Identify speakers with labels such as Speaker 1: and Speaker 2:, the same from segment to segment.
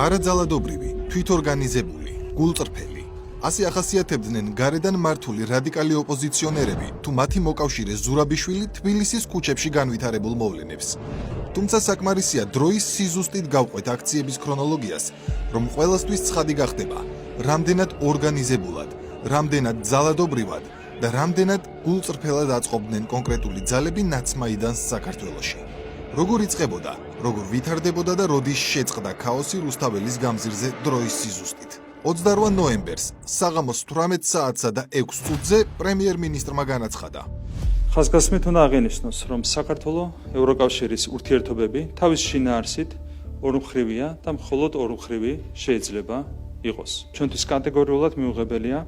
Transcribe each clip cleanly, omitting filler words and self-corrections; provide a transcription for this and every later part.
Speaker 1: არაძალადობრივი, თვითორგანიზებული, გულწრფელი. ასე ახასიათებდნენ გარედან მართული რადიკალი ოპოზიციონერები, თუ მათი მოკავშირე ზურაბიშვილი თბილისის ქუჩებში განვითარებულ მოვლენებს. თუმცა საკმარისია დროის სიზუსტით გავყვეთ აქციების ქრონოლოგიას, რომ ყველასთვის ცხადი გახდება, რამდენად ორგანიზებულად, რამდენად ძალადობრივად და რამდენად გულწრფელად აწყობდნენ კონკრეტული ძალები ნაცმაიდანს საქართველოში. როგორ იწყებოდა, როგორ ვითარდებოდა და როდის შეწყდა ქაოსი რუსთაველის გამზირზე დროის სიზუსტით. 28 ნოემბერს საღამოს 18 საათსა და 6 წუთზე პრემიერ-მინისტრმა განაცხადა.
Speaker 2: ხაზგასმით უნდა აღინიშნოს, რომ საქართველოს ევროკავშირის ურთიერთობები თავის შინაარსით ორმხრივია და მხოლოდ ორმხრივი შეიძლება იყოს. ჩვენთვის კატეგორიულად მიუღებელია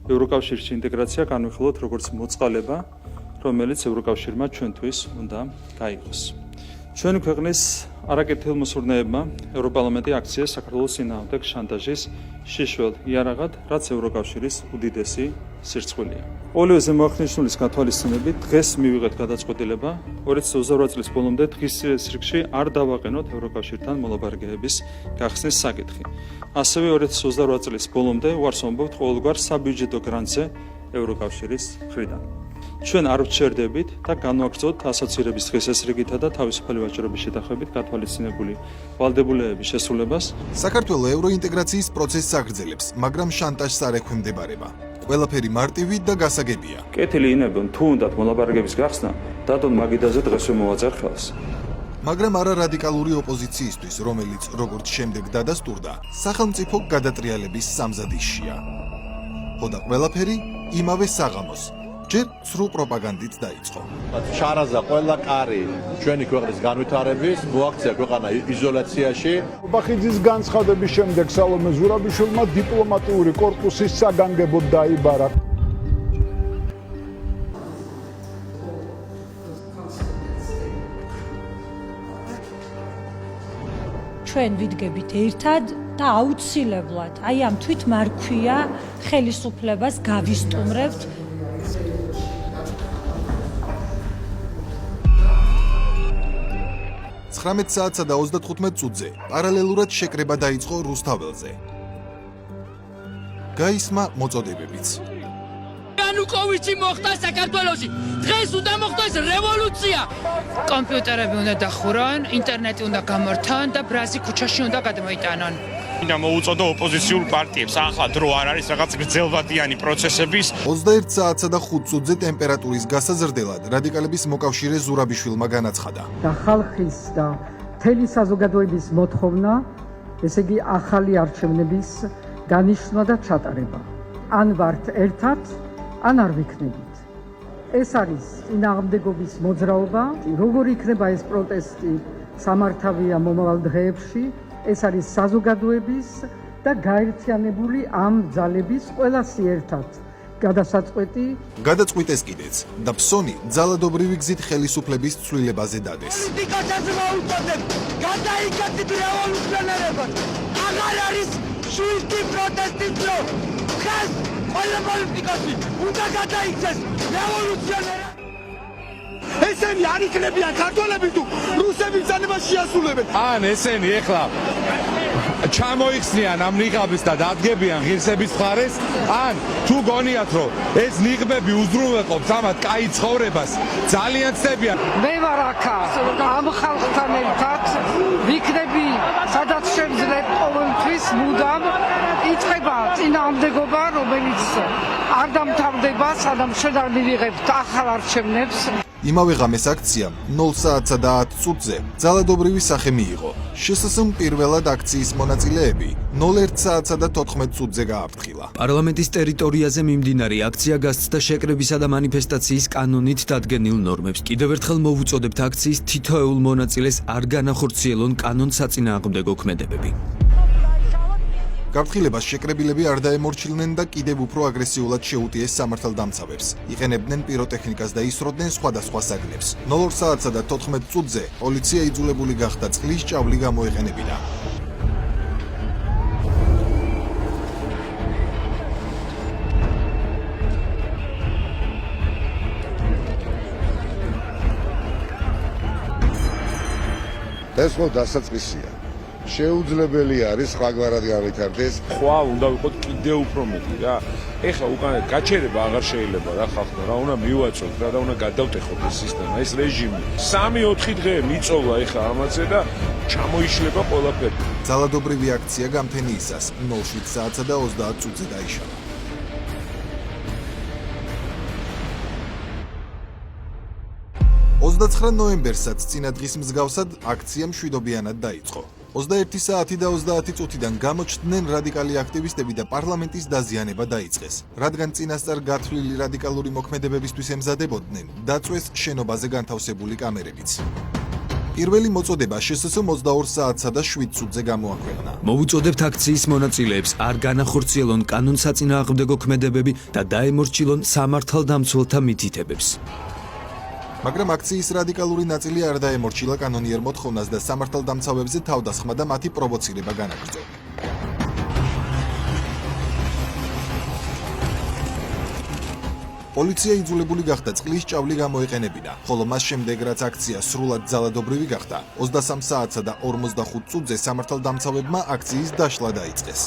Speaker 2: ევროკავშირში ინტეგრაცია განვიხილოთ როგორც მოწყალება, რომელიც ევროკავშირმა ჩვენთვის უნდა გაიღოს. ჩვენი ქვეყნის არაკეთილმოსურნეებმა ევროპარლამენტი აქციეს საქართველოს წინააღმდეგ შანტაჟის შიშველ იარაღად, რაც ევროკავშირის უდიდესი სირცხვილია. ყოველივეზე მოახერხებულის გათვალისწინებით დღეს მივიღეთ გადაწყვეტილება 2028 წლის ბოლომდე დღის რიგში არ დავაყენოთ ევროკავშირთან მოლაპარაკებების გახსნის საკითხი. ასევე 2028 წლის ბოლომდე უარს ვამბობთ ყოველგვარ საბიუჯეტო გრანტზე ევროკავშირის მხრიდან. ჩვენ არ ვჩერდებით და განვაგრძოთ ასოცირების დღესასრიგითა და თავისუფალი ვაჭრობის შეთანხმებით გათვალისწინებული ვალდებულებების შესრულებას.
Speaker 1: საქართველო ევროინტეგრაციის პროცესს აგრძელებს, მაგრამ შანტაჟს არ ექვემდებარება. ყველაფერი მარტივი და გასაგებია.
Speaker 2: კეთილი ინებონ თუ უნდათ მოლაპარაკების გახსნა, დადონ მაგიდაზე დღესვე მოვაწერთ ხელს.
Speaker 1: მაგრამ არა რადიკალური ოპოზიციისთვის, რომელიც როგორც შემდეგ დადასტურდა, სახელმწიფო გადატრიალების სამზადისშია. ხოდა ყველაფერი იმავე საღამოს ჯერ ცრუ პროპაგანდით დაიწყო.
Speaker 3: ჩარაზა ყველა კარი ჩვენი ქვეყნის განვითარების მოაქცია ქვეყანა იზოლაციაში.
Speaker 4: ბახიძის განცხადების შემდეგ სალომე ზურაბიშვილმა დიპლომატიური კორპუსის საგანგებოდ დაიბარა.
Speaker 5: ჩვენ ვიდგებით ერთად და აუცილებლად აი ამ თვითმარქვია ხელისუფლებას გავისტუმრებთ.
Speaker 1: 19 საათსა და 35 წუთზე პარალელურად შეკრება დაიწყო რუსთაველზე. გაისმა მოწოდებებიც.
Speaker 6: იანუკოვიჩი მოხდა საქართველოში. დღეს უნდა მოხდეს რევოლუცია. კომპიუტერები უნდა დახურონ, ინტერნეტი უნდა გამართონ და ბრაზი ქუჩაში უნდა გადმოიტანონ.
Speaker 7: მინდა მოუწოდო ოპოზიციურ პარტიებს, ახლა დრო არ არის რაღაც გრძელვადიანი პროცესების.
Speaker 1: 21 საათსა და 5 წუთზე ტემპერატურის გასაზრდელად რადიკალების მოკავშირე ზურაბიშვილმა განაცხადა.
Speaker 8: და ხალხის და მთელი საზოგადოების მოთხოვნა, ესე იგი ახალი არჩევნების განიშნვა და ჩატარება. ან ვართ ერთად, ან არ ვიქნებით. ეს არის წინააღმდეგობის მოძრაობა, როგორ იქნება ეს პროტესტი სამართავია მომავალ დღეებში. ეს არის საზოგადოების და გაერთიანებული ამ ძალების ყველასი ერთად გადასაწყვეტი.
Speaker 1: გადაწყვიტეს კიდეც და ფსონი ძალადობრივი გზით ხელისუფლების ცვლილებაზე დადეს.
Speaker 6: პოლიტიკასაც მოუწოდებ, გადაიკეთეთ რევოლუციონერებად. აღარ არის შვილთი პროტესტის დრო. დღეს ყველა პოლიტიკოსი უნდა გადაიქცეს რევოლუციონერად.
Speaker 3: ესენი არ იქნებიან ქართველები თუ რუსები ძალებას შეასრულებენ.
Speaker 9: ან ესენი ეხლა ჩამოიხსნიან ამ ნიღაბის და დადგებიან ღირსების მხარეს, ან თუ გონიათ რომ ეს ნიღბები უზრუნველყოფს ამათ კაი ცხოვრებას, ძალიან ცდებიან.
Speaker 8: მე ვარ აქა ამ ხალხთან ერთად, ვიქნები სადაც შევძლებ ყოველთვის მუდამ იწყება წინააღმდეგობა, რომელიც არ დამთავრდება, სადამ შედარდივიღებთ ახალ არჩევნებს.
Speaker 1: იმავე ღამეს აქციამ 0 საათსა და 10 წუთზე ძალადობრივი სახე მიიღო. შსსმ პირველად აქციის მონაწილეები 01 საათსა და 14 წუთზე გააფრთხილა.
Speaker 10: პარლამენტის ტერიტორიაზე მიმდინარე აქცია გასცდა შეკრებისა და მანიფესტაციის კანონით დადგენილ ნორმებს. კიდევ ერთხელ მოვუწოდებთ აქციის თითოეულ მონაწილეს არ განახორციელონ კანონსაწინააღმდეგო ქმედებები.
Speaker 1: გაფრთხილებას შეკრებილები არ დაემორჩილნენ და კიდევ უფრო აგრესიულად შეუტიეს სამართალდამცავებს. იყენებდნენ პიროტექნიკას და ისროდნენ სხვადასხვა საგნებს. 02 საათსა და 14 წუთზე პოლიცია იძულებული გახდა წყლის ჭავლი გამოეყენებინა.
Speaker 11: ეს ხო დასაწყისია.
Speaker 9: შეუძლებელი არის სხვაგვარად გავითარდეს.
Speaker 11: ხვალ უნდა ვიყოთ კიდევ უფრო მეტი რა. ეხლა უკან გაჩერება აღარ შეიძლება რა ხალხმა, რა უნდა მივაწოთ რა და უნდა გადავტეხოთ ეს სისტემა, ეს რეჟიმი. 3-4 დღე მიწოლა ეხლა ამაზე და ჩამოიშლება ყველაფერი.
Speaker 1: ძალადობრივი აქცია გამთენიისას 07 საათსა და 30 წუთზე დაიშალა. 29 ნოემბერსაც წინადღის მსგავსად აქცია მშვიდობიანად დაიწყო. 21 საათი და 30 წუთიდან გამოჩნდნენ რადიკალი აქტივისტები და პარლამენტის დაზიანება დაიწყეს. რადგან წინასწარ გათვლილი რადიკალური მოქმედებებისთვის ემზადებოდნენ, დაწვეს შენობაზე განთავსებული კამერებიც. პირველი მოწოდება ШСС 22 საათსა და 7 წუთზე გამოაქვეყნა.
Speaker 10: მოვუწოდებთ აქციის მონაწილეებს არ განახორციელონ კანონსაწინააღმდეგო ქმედებები და დაემორჩილონ სამართალდამცველთა მითითებებს.
Speaker 1: მაგრამ აქციის რადიკალური ნაწილი არ დაემორჩილა კანონიერ მოთხოვნას და სამართალდამცავებზე თავდასხმა და მათი პროვოცირება განაგრძო. პოლიცია იძულებული გახდა წყლის ჭავლი გამოეყენებინა, ხოლო მას შემდეგ რაც აქცია სრულად ძალადობრივი გახდა, 23 საათსა და 45 წუთზე სამართალდამცავებმა აქციის დაშლა დაიწყეს.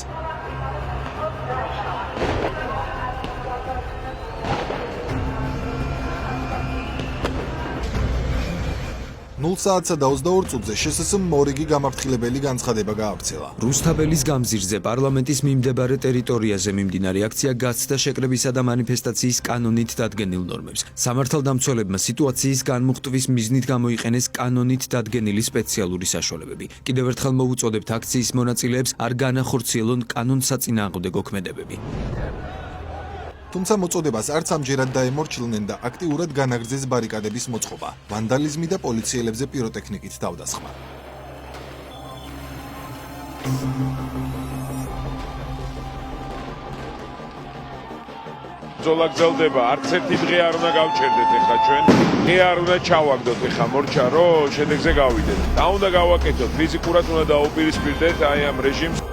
Speaker 1: 0 საათსა და 22 წუთზე ШСС-მ მორიგი გამაფრთხილებელი განცხადება გაავრცელა.
Speaker 10: რუსთაველის გამზირზე პარლამენტის მიმდებარე ტერიტორიაზე მიმდინარე აქცია გაცდა შეკრებისა და მანიფესტაციის კანონით დადგენილ ნორმებს. სამართალდამცველებმა სიტუაციის განმუხტვის მიზნით გამოიყენეს კანონით დადგენილი სპეციალური საშუალებები. კიდევ ერთხელ მოვუწოდებთ აქციის მონაწილეებს არ განახორციელონ კანონსაწინააღმდეგო ქმედებები. თუმცა მოწოდებას არც ამჯერად დაემორჩილნენ და აქტიურად განაგრძეს ბარიკადების მოწყობა, ვანდალიზმი და პოლიციელებზე პიროტექნიკით თავდასხმა.
Speaker 11: ბრძოლა გრძელდება, არც ერთი დღე არ უნდა გავჩერდეთ ეხლა ჩვენ. დღე არ უნდა ჩავაგდოთ ეხლა მორჩა, რომ შედეგზე გავიდეთ. და უნდა გავაკეთოთ, ფიზიკურად უნდა დაუპირისპირდეთ აი ამ რეჟიმს.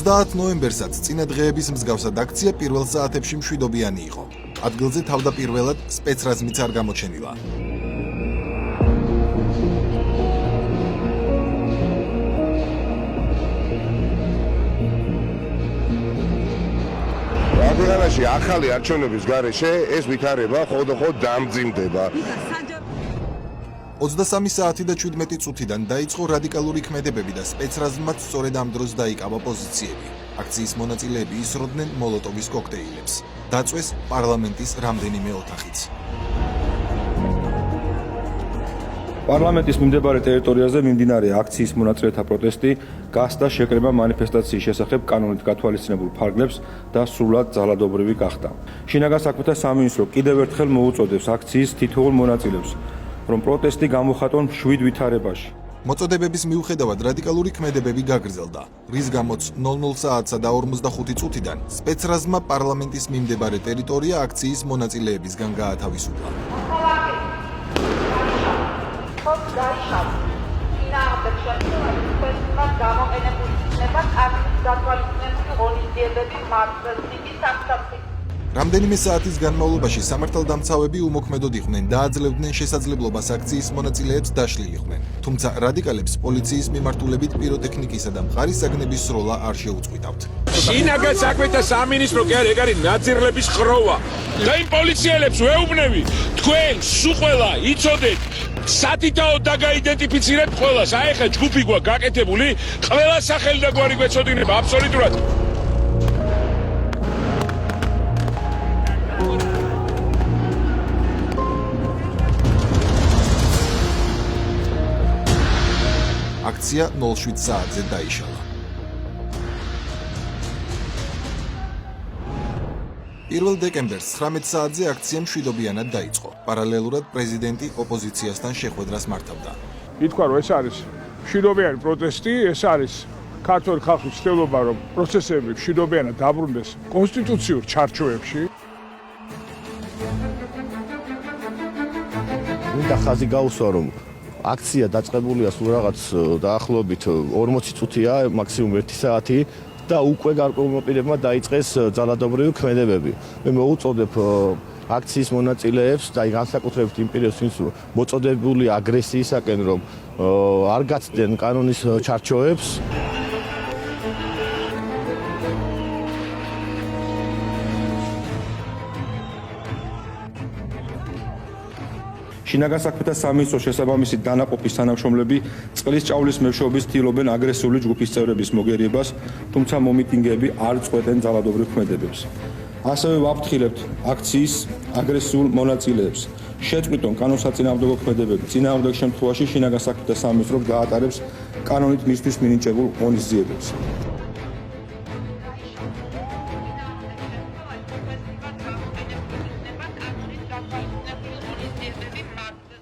Speaker 1: ნოემბერსაც წინა დღეების მსგავსად აქცია პირველ საათებში მშვიდობიანი იყო. ადგილზე თავდაპირველად სპეცრაზმიც არ გამოჩენილა.
Speaker 9: რადიკალაში ახალი არჩევნების გარეშე ეს ვითარება ხოდოხოდ დამძიმდება.
Speaker 1: 23 საათი და 17 წუთიდან დაიწყო რადიკალური ქმედებები და სპეცრაზმაც სწორედ ამ დროს დაიკავა პოზიციები. აქციის მონაწილეები ისროდნენ მოლოტოვის კოქტეილებს. დაწვეს პარლამენტის რამდენიმე ოთახიც.
Speaker 12: პარლამენტის მიმდებარე ტერიტორიაზე მიმდინარე აქციის მონაწილეთა პროტესტი გასცდა შეკრება მანიფესტაციის შესახებ კანონით გათვალისწინებულ ფარგლებს და სრულად ძალადობრივი გახდა. შინაგან საქმეთა სამინისტრო კიდევ ერთხელ მოუწოდებს აქციის თითოეულ მონაწილეებს, რომ პროტესტი გამოხატონ მშვიდ ვითარებაში.
Speaker 1: მოწოდებების მიუხედავად რადიკალური ქმედებები გაგრძელდა, რის გამოც 00 საათსა და 45 წუთიდან სპეცრაზმმა პარლამენტის მიმდებარე ტერიტორია აქციის მონაწილეებისგან გაათავისუფლა. რამდენიმე საათის განმავლობაში სამართალდამცავები უმოქმედოდ იყვნენ და აძლევდნენ შესაძლებლობას აქციის მონაწილეებს დაშლილიყვნენ. თუმცა რადიკალებს პოლიციის მიმართულებით პიროტექნიკისა და მყარი საგნების სროლა არ შეუწყვიტავთ.
Speaker 11: შინაგან საქმეთა სამინისტრო კი არ ეგ არის ნაძირლების ხროვა. და იმ პოლიციელებს ვეუბნები, თქვენ სულ ყველა იცოდეთ, სათითაოდ დაგაიდენტიფიცირებთ ყველას. აი ხა ჯგუფი გვაქვს გაკეთებული, ყველა სახელი და გვარი გვეცოდინება აბსოლუტურად.
Speaker 1: აქცია 07 საათზე დაიშალა. 1 დეკემბერს 19 საათზე აქცია მშვიდობიანად დაიწყო. პარალელურად პრეზიდენტი ოპოზიციასთან შეხვედრას მართავდა.
Speaker 4: ითქვა, რომ ეს არის მშვიდობიანი პროტესტი, ეს არის ქართული ხალხის ცდილობა, რომ პროცესები მშვიდობიანად დაბრუნდეს კონსტიტუციურ ჩარჩოებში.
Speaker 3: უნდა ხაზი გაუსვა, რომ აქცია დაწყებულია სულ რაღაც დაახლოებით 40 წუთია, მაქსიმუმ 1 საათი და უკვე გარკვეულმა დაიწყეს ძალადობრივი ქმედებები. მე მოუწოდებ აქციის მონაწილეებს და განსაკუთრებით იმ პირებს, ვინც მოწოდებული აგრესიისაკენ, რომ არ გაცდნენ კანონის ჩარჩოებს.
Speaker 12: შინაგან საქმეთა სამინისტროს შესაბამისი დანაყოფის თანამშრომლები წყლის ჭაულის მეშვეობით ცდილობენ აგრესიული ჯგუფის წევრების მოგერიებას, თუმცა მომიტინგეები არ წყვეტენ ძალადობრივ ქმედებებს. ასევე ვაფრთხილებთ აქციის აგრესიულ მონაწილეებს. შეწყვიტონ კანონსაწინააღმდეგო ქმედებები. წინააღმდეგ შემთხვევაში შინაგან საქმეთა სამინისტრო გაატარებს კანონით მისთვის მინიჭებულ ღონისძიებებს.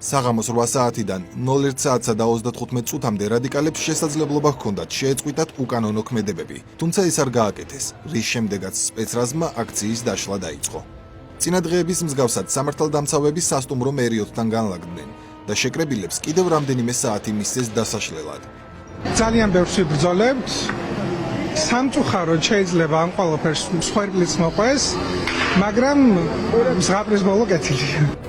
Speaker 1: საღამოს 8 საათიდან 01 საათსა და 35 წუთამდე რადიკალებს შესაძლებლობა ჰქონდათ შეეწყვიტათ უკანონო ქმედებები, თუმცა ეს არ გააკეთეს, რის შემდეგაც სპეცრაზმა აქციის დაშლა დაიწყო. წინა დღეების მსგავსად სამართალდამცავები სასტუმრო მერიოდთან განლაგდნენ და შეკრებილებს კიდევ რამდენიმე საათი მისცეს დასაშლელად.
Speaker 13: ძალიან ბევრს ვიბრძოლებთ. სამწუხაროდ შეიძლება ამ ყველაფერს მსხვერპლიც მოყვეს, მაგრამ ზღაპრის ბოლო კეთილია.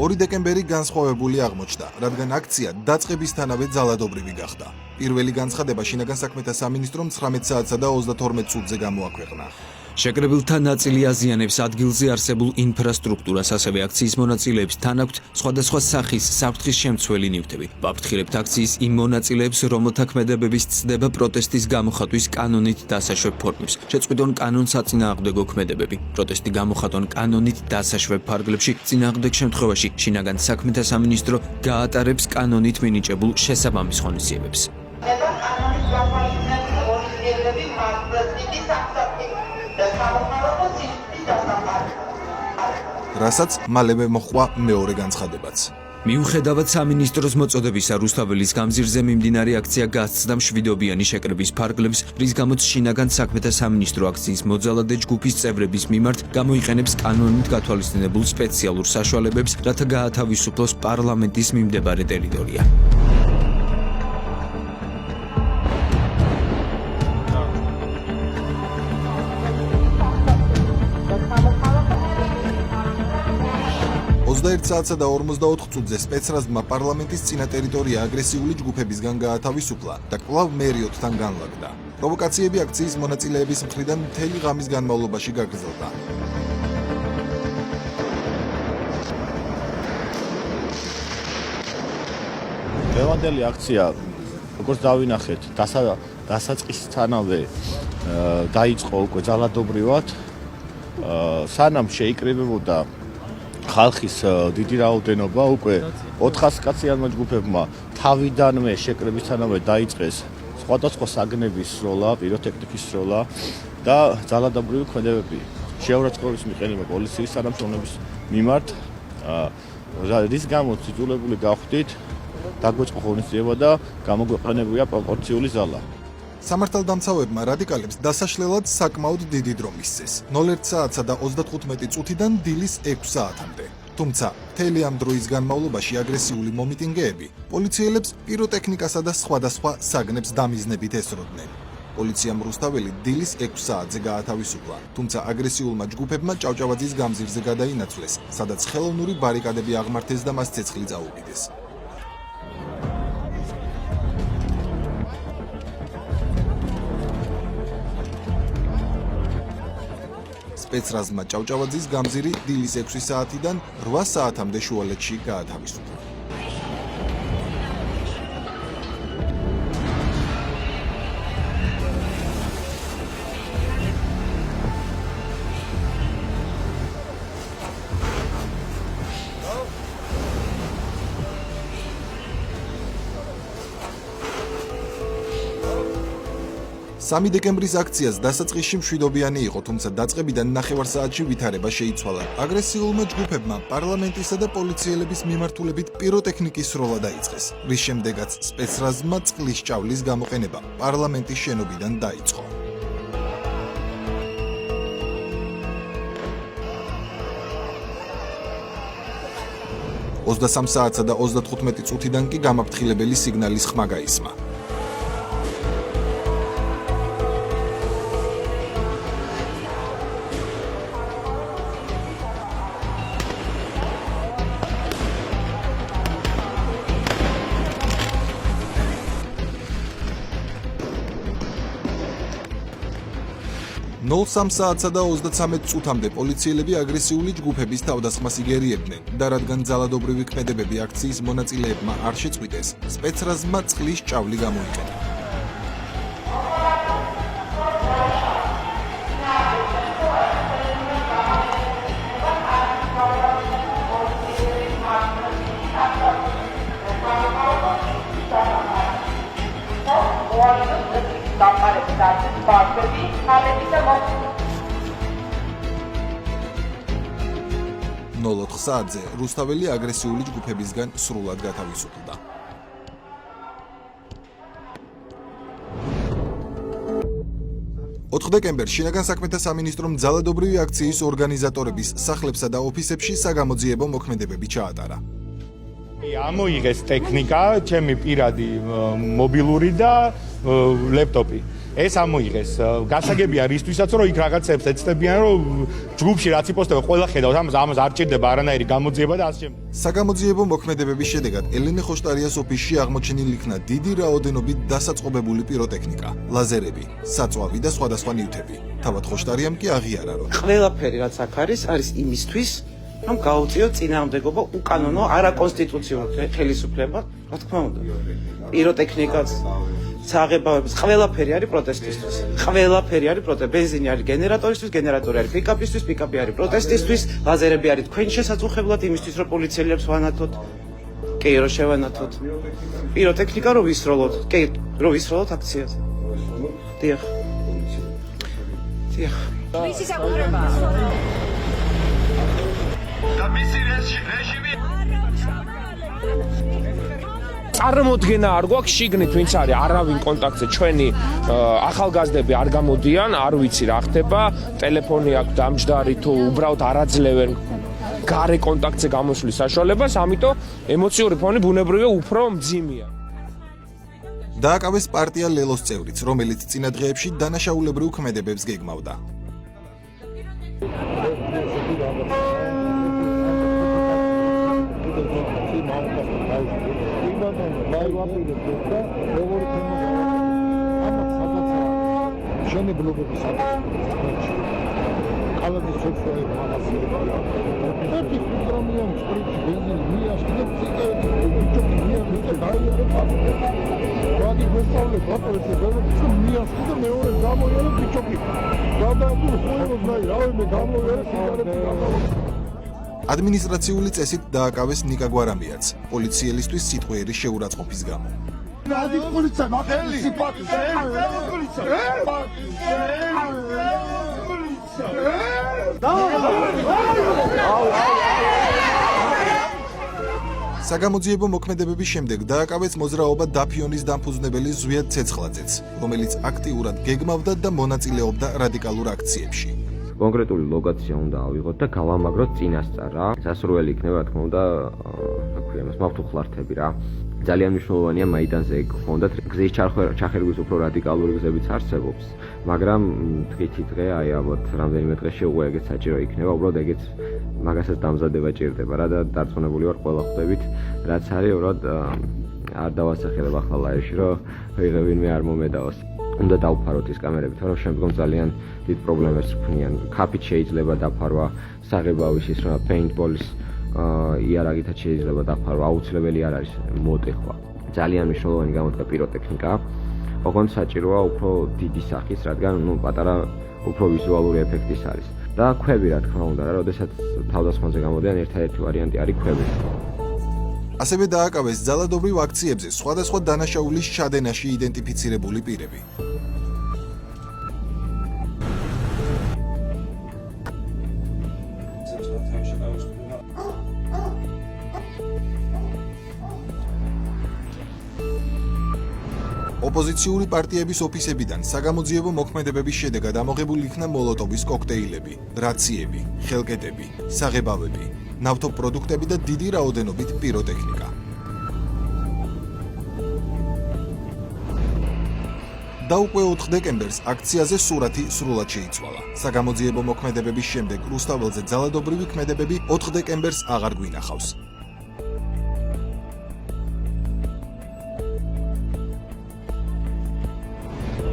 Speaker 1: ორი დეკემბერი განსხვავებული აღმოჩნდა, რადგან აქცია დაწყებისთანავე ძალადობრივი გახდა. პირველი განცხადება შინაგან საქმეთა სამინისტრომ 19 საათსა და 32 წუთზე გამოაქვეყნა.
Speaker 10: შეკრებილთა ნაწილი აზიანებს ადგილზე არსებულ ინფრასტრუქტურას, ასევე აქციის მონაწილეებს თან აქვთ სხვადასხვა სახის საფრთხის შემცველი ნივთები. ვაფრთხილებთ აქციის იმ მონაწილეებს, რომელთა ქმედებების ცდება პროტესტის გამოხატვის კანონით დასაშვებ ფორმებს. შეწყვიტონ კანონსაწინააღმდეგო ქმედებები. პროტესტი გამოხატონ კანონით დასაშვებ ფარგლებში. წინააღმდეგ შემთხვევაში შინაგან საქმეთა სამინისტრო გაატარებს კანონით მინიჭებულ შესაბამის ღონისძიებებს.
Speaker 1: რასაც მალევე მოჰყვა მეორე განცხადებაც.
Speaker 10: მიუხედავად სამინისტროს მოწოდებისა, რუსთაველის გამზირზე მიმდინარე აქცია გასცდა მშვიდობიანი შეკრების ფარგლებს, რის გამოც შინაგან საქმეთა სამინისტრო აქციის მოძალადე ჯგუფის წევრების მიმართ გამოიყენებს კანონით გათვალისწინებულ სპეციალურ საშუალებებს, რათა გაათავისუფლოს პარლამენტის მიმდებარე ტერიტორია.
Speaker 1: საათსა და 44 წუთზე სპეცრაზმა პარლამენტის წინა ტერიტორია აგრესიული ჯგუფებისგან გაათავისუფლა და კვლავ მერიოდთან განლაგდა. პროვოკაციები აქციის მონაწილეების მხრიდან მთელი ღამის განმავლობაში გაგრძელდა.
Speaker 3: დღევანდელი აქცია, როგორც დავინახეთ, დასაწყისთანავე დაიწყო უკვე ძალადობრივად, სანამ შეიკრიბებოდა ხალხის დიდი რაოდენობა, უკვე 400 კაციანმა ჯგუფებმა თავიდანვე შეკრებისთანავე დაიწყეს სხვადასხვა საგნების სროლა, პიროტექნიკის სროლა და ძალადობრივი ქმედებები. შეურაცხყოფის მიყენება პოლიციის თანამშრომლების მიმართ, რის გამოც იძულებული გავხდით დაგვეწყო ღონისძიება და გამოგვეყენებია პროპორციული ზალა.
Speaker 1: სამართალდამცავებმა რადიკალებს დასაშლელად საკმაოდ დიდი დრო მისცეს. 01 საათსა და 35 წუთიდან დილის 6 საათამდე. თუმცა, მთელი ამ დროის განმავლობაში აგრესიული მომიტინგეები პოლიციელებს პიროტექნიკასა და სხვადასხვა საგნებს დამიზნებით ესროდნენ. პოლიციამ რუსთაველი დილის 6 საათზე გაათავისუფლა, თუმცა აგრესიულმა ჯგუფებმა ჭავჭავაძის გამზირზე გადაინაცვლეს, სადაც ხელოვნური ბარიკადები აღმართეს და მას ცეცხლი წაუკიდეს. სპეცრაზმა ჭავჭავაძის გამზირი დილის 6 საათიდან 8 საათამდე შუალედში გაათავისუფლა. 3 დეკემბრის აქციას დასაწყისში მშვიდობიანი იყო, თუმცა დაწყებიდან 9 საათში ვითარება შეიცვალა. აგრესიულმა ჯგუფებმა პარლამენტისა და პოლიციელების მიმართულებით პიროტექნიკის სროლა დაიწყეს, რის შემდეგაც სპეცრაზმა წყლის ჭავლის გამოყენება პარლამენტის შენობიდან დაიწყო. 23 საათსა და 35 წუთიდან კი გამაფრთხილებელი სიგნალის ხმა გაისმა. ნოლ-3 საათსა და 33 წუთამდე პოლიციელები აგრესიული ჯგუფების თავდასხმას იგერიებდნენ და რადგან ძალადობრივი ქმედებები აქციის მონაწილეებმა არ შეწყვიტეს, სპეცრაზმა წყლის ჭავლი გამოიყენა. ნოლ-4 საათზე რუსთაველი აგრესიული ჯგუფებისგან სრულად გათავისუფლდა. დეკემბერს შინაგან საქმეთა სამინისტრომ ძალადობრივი აქციის ორგანიზატორების სახლებსა და ოფისებში საგამოძიებო მოქმედებები ჩაატარა.
Speaker 3: ამოიღეს ტექნიკა, ჩემი პირადი მობილური და ლეპტოპი. ეს ამოიღეს. გასაგებია რისთვისაც რომ იქ რაღაცებს ეცდებიან რომ ჯგუფში რაც იპოსტება ყველა ხედავს ამას არ ჭირდება არანაირი გამოძიება და ასე შემდეგ.
Speaker 1: საგამოძიებო მოქმედებების შედეგად ელენე ხოშტარიას ოფისში აღმოჩენილ იქნა დიდი რაოდენობით დასაწყობებული პიროტექნიკა, ლაზერები, საწვავი და სხვადასხვა ნივთები. თავად ხოშტარიამ კი აღიარა რომ
Speaker 14: ყველაფერი რაც აქ არის იმისთვის რომ გაუწიოთ წინააღმდეგობა უკანონო არაკონსტიტუციური ხელისუფლება, რა თქმა უნდა. პიროტექნიკაც საღებავების ყველაფერი არის პროტესტისთვის. ყველაფერი არის ბენზინი არის გენერატორისთვის, გენერატორი არის პიკაპისთვის, პიკაპი არის პროტესტისთვის, ლაზერები არის თქვენ შესაძლებლად იმისთვის რომ პოლიციელებს ვანათოთ. კი, რომ შევანათოთ. პიროტექნიკა რომ ვისროლოთ. კი, რომ ვისროლოთ აქციაზე. დიახ. დიახ.
Speaker 15: მისი საკუთრებაა. და მისი რეჟიმი
Speaker 11: წარმოდგენა არ გვაქვს შიგნით ვინც არის არავინ კონტაქტზე ჩვენი ახალგაზრდები არ გამოდიან, არ ვიცი რა ხდება, ტელეფონი აქვს დამჯდარი თუ უბრალოდ არ აძლევენ გარე კონტაქტზე გამოსვლის საშუალებას, ამიტომ ემოციური ფონი ბუნებრივია უფრო მძიმეა.
Speaker 1: დააკავეს პარტია ლელოს წევრიც, რომელიც წინა დღეებში დანაშაულებრივ ქმედებებს გეგმავდა.
Speaker 16: მშენებლობების აკეთებაში კალების სოციალური მაღაზიებია. ერთი პროგრამიანი სტრიქი ბენზინი მიაშკიდებ ციგარეტი ბიჭოki მიაშკიდებ დაიარებ. ვადი მოსწავლე ბატონი ზოგადად მიაშკიდებ მეორე გამოიარებ ბიჭოki. გადააგდო ხოლმე დაი რავიმე გამოიარებ ციგარეტი.
Speaker 1: ადმინისტრაციული წესით დააკავეს ნიკა გვარამიაც, პოლიციელისთვის სიტყვიერი შეურაცხყოფის გამო.
Speaker 16: რადი პოლიცია მაგელი სიპატიზე პოლიცია
Speaker 1: საგამოძიებო მოქმედებების შემდეგ დააკავეს მოძრაობა დაფიონის დამფუძნებელი ზვიად ცეცხლაძეც, რომელიც აქტიურად გეგმავდა და მონაწილეობდა რადიკალურ აქციებში.
Speaker 17: კონკრეტული ლოკაცია უნდა ავიღოთ და გავამაგროთ წინასწარ რა. სასურველი იქნება რა თქმა უნდა, რა ქვია მას მავთუხლართები რა. ძალიან მნიშვნელოვანია მაიდანზე გქონდათ გზის ჩახერგვის უფრო რადიკალური გზებიც არსებობს, მაგრამ თვითი დღე აი ალბათ რამდენიმე დღეში უკვე ეგეც საჭირო იქნება, უბრალოდ ეგეც მაგასაც დამზადება ჭირდება რა და დარწმუნებული ვარ ყველა ხვდებით, რაც არის უბრალოდ არ დავასახელებ ახლა ლაივში, რომ ვიღებინმე არ მომედაოს. უნდა დავფაროთ ის კამერები, თორემ შემდგომ ძალიან დიდ პრობლემებს ქმნიან. ქაფით შეიძლება დაფარვა, საღებავის ის რა პეინტბოლის იარაღითაც შეიძლება დაფარვა, აუცილებელი არ არის მოტეხვა. ძალიან მნიშვნელოვანი გამოდგა პიროტექნიკა. ოღონდ საჭიროა უფრო დიდი სახის, რადგან პატარა უფრო ვიზუალური ეფექტის არის. და ქვები რა თქმა უნდა, რა, როდესაც თავდასხმაზე გამოდიან, ერთადერთი ვარიანტი არის ქვები.
Speaker 1: ასევე დააკავეს ძალადობრივ აქციებზე სხვადასხვა დანაშაულის ჩადენაში იდენტიფიცირებული პირები. ოპოზიციური პარტიების ოფისებიდან საგამოძიებო მოქმედებების შედეგად ამოღებული იქნა მოლოტოვის კოქტეილები, რაციები, ხელკეტები, საღებავები, ნავთობპროდუქტები და დიდი რაოდენობით პიროტექნიკა. და უკვე 4 დეკემბერს აქციაზე სურათი სრულად შეიცვალა. საგამოძიებო მოქმედებების შემდეგ რუსთაველზე ძალადობრივი ქმედებები 4 დეკემბერს აღარ გვინახავს.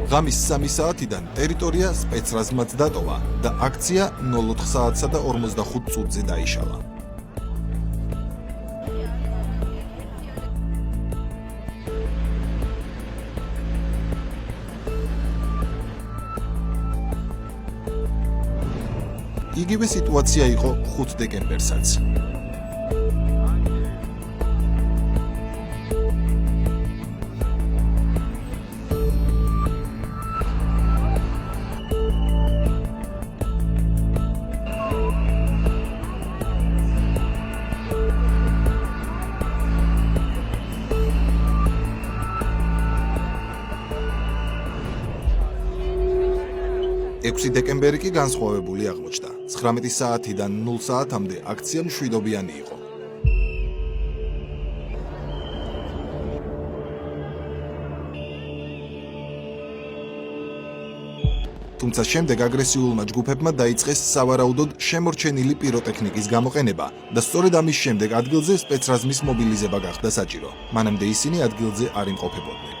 Speaker 1: ღამის 3 საათიდან ტერიტორია სპეცრაზმად დატოვა და აქცია 04 საათსა და 45 წუთზე დაიშალა. იგივე სიტუაცია იყო 5 დეკემბერსაც. დეკემბერი კი განსხვავებული აღმოჩნდა. 19 საათიდან 0 საათამდე აქცია მშვიდობიანი იყო. თუმცა შემდეგ აგრესიულმა ჯგუფებმა დაიწყეს სავარაუდოდ შემორჩენილი პიროტექნიკის გამოყენება და სწორედ ამის შემდეგ ადგილზე სპეცრაზმის მობილიზება გახდა საჭირო. მანამდე ისინი ადგილზე არ იმყოფებოდნენ.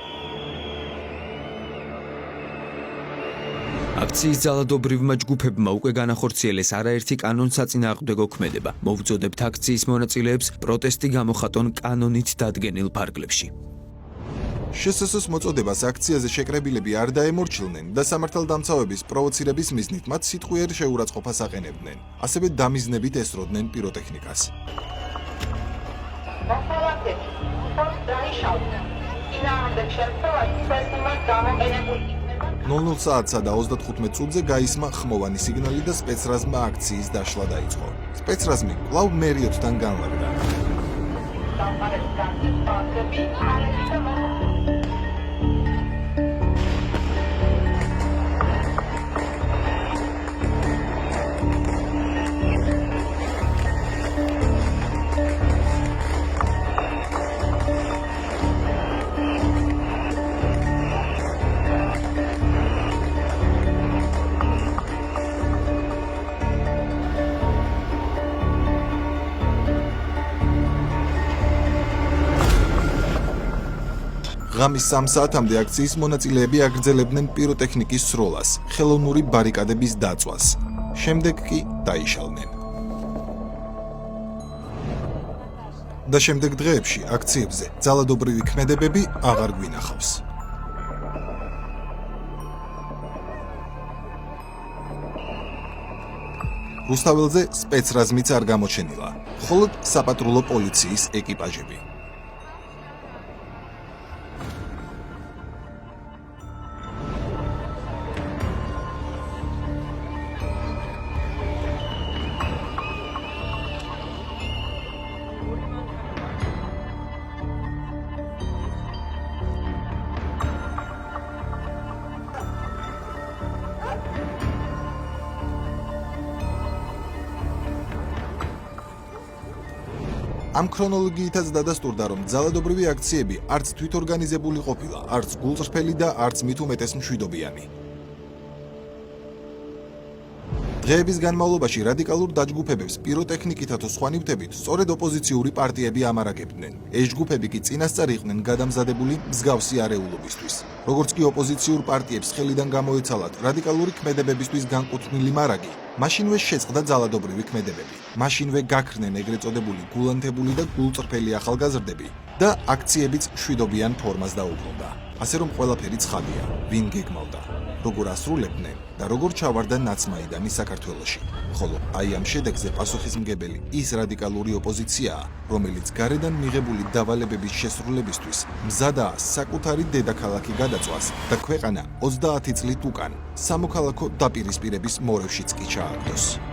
Speaker 10: აქციის ძალადობრივმა ჯგუფებმა უკვე განახორციელეს არაერთი კანონსაწინააღმდეგო ქმედება. მოვუწოდებთ აქციის მონაწილეებს პროტესტი გამოხატონ კანონით დადგენილ ფარგლებში.
Speaker 1: შსს მოწოდებას აქციაზე შეკრებილები არ დაემორჩილნენ და სამართალდამცავების პროვოცირების მიზნით მათ სიტყვიერ შეურაცხყოფას აყენებდნენ. ასევე დამიზნებით ესროდნენ პიროტექნიკას. 00 საათსა და 35 წუთზე გაისმა ხმოვანი სიგნალი და სპეცრაზმმა აქციის დაშლა დაიწყო. სპეცრაზმი კვლავ მერიოტთან განლაგდა. ღამის 3 საათამდე აქციის მონაწილეები აგრძელებდნენ პიროტექნიკის სროლას, ხელოვნური ბარიკადების დაწვას. შემდეგ კი დაიშალნენ. და შემდეგ დღეებში აქციებზე ძალადობრივი ქმედებები აღარ გვინახავს. რუსთაველზე სპეცრაზმიც არ გამოჩენილა, მხოლოდ საპატრულო პოლიციის ეკიპაჟები. ამ ქრონოლოგიითაც დადასტურდა, რომ ძალადობრივი აქციები არც თვითორგანიზებული ყოფილა, არც გულწრფელი და არც მით უმეტეს მშვიდობიანი. დღეების განმავლობაში რადიკალურ დაჯგუფებებს პიროტექნიკითა თუ სხვა ნივთებით სწორედ ოპოზიციური პარტიები ამარაგებდნენ. ეს ჯგუფები კი წინასწარ იყვნენ გადამზადებული მსგავსი არეულობისთვის. როგორც კი ოპოზიციურ პარტიებს ხელიდან გამოეცალათ რადიკალური ქმედებებისთვის განკუთვნილი მარაგი, მაშინვე შეწყდა ძალადობრივი ქმედებები. მაშინვე გაქრნენ ეგრეთ წოდებული გულანთებული და გულწრფელი ახალგაზრდები და აქციებიც მშვიდობიან ფორმას დაუბრუნდა. ასე რომ ყველაფერი ცხადია, ვინ გეგმავდა, როგორ ასრულებდნენ და როგორ ჩავარდა ნაცმაიდანი საქართველოში. ხოლო აი ამ შედეგზე პასუხისმგებელი ის რადიკალური ოპოზიციაა, რომელიც გარედან მიღებული დავალებების შესრულებისთვის მზადაა საკუთარი დედაქალაქი გადაწვას და ქვეყანა 30 წლით უკან სამოქალაქო დაპირისპირების მორევშიც კი ჩააგდოს.